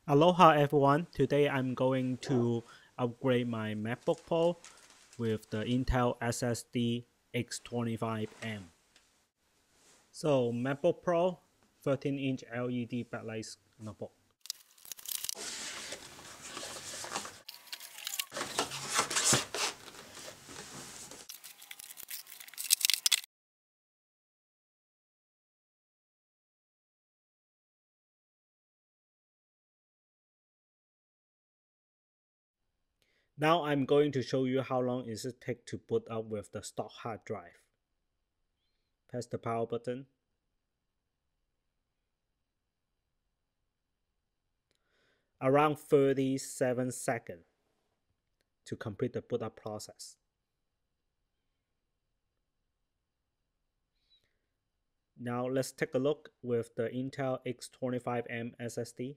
Aloha everyone, today I'm going to upgrade my MacBook Pro with the Intel SSD X-25M. So MacBook Pro 13-inch LED backlight notebook. Now I'm going to show you how long it takes to boot up with the stock hard drive. Press the power button. Around 37 seconds to complete the boot up process. Now let's take a look with the Intel X-25M SSD.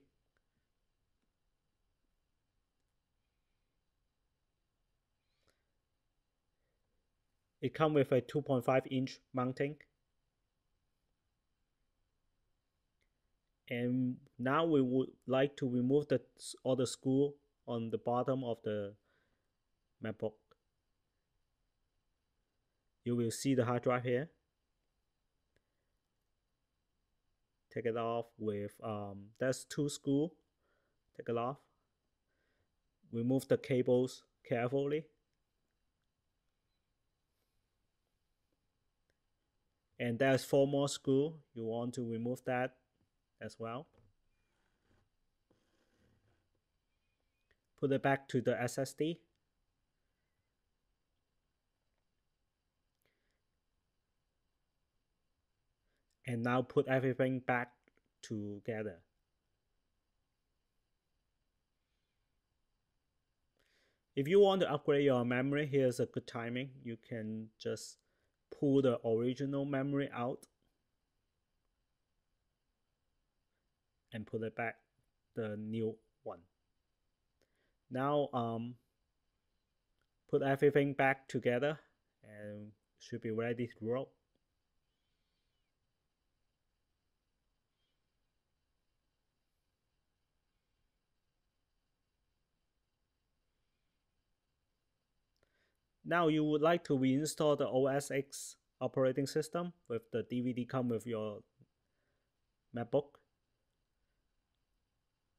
It comes with a 2.5-inch mounting. And now we would like to remove all the screw on the bottom of the MacBook. You will see the hard drive here. Take it off with, there's 2 screws. Take it off. Remove the cables carefully. And there's 4 more screws. You want to remove that as well. Put it back to the SSD. And now put everything back together. If you want to upgrade your memory, here's a good timing. You can just pull the original memory out and put it back the new one. Now put everything back together and should be ready to roll. Now you would like to reinstall the OS X operating system with the DVD come with your MacBook.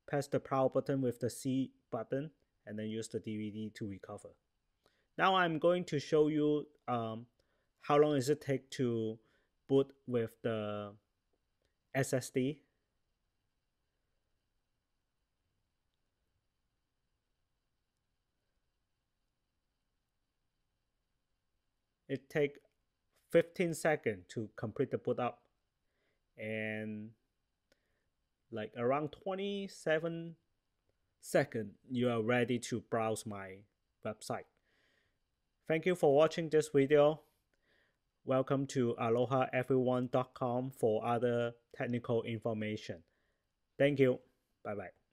Press the power button with the C button and then use the DVD to recover. Now I'm going to show you how long does it take to boot with the SSD. It takes 15 seconds to complete the boot up, and like around 27 seconds you are ready to browse my website. Thank you for watching this video. Welcome to alohaeveryone.com for other technical information. Thank you. Bye bye.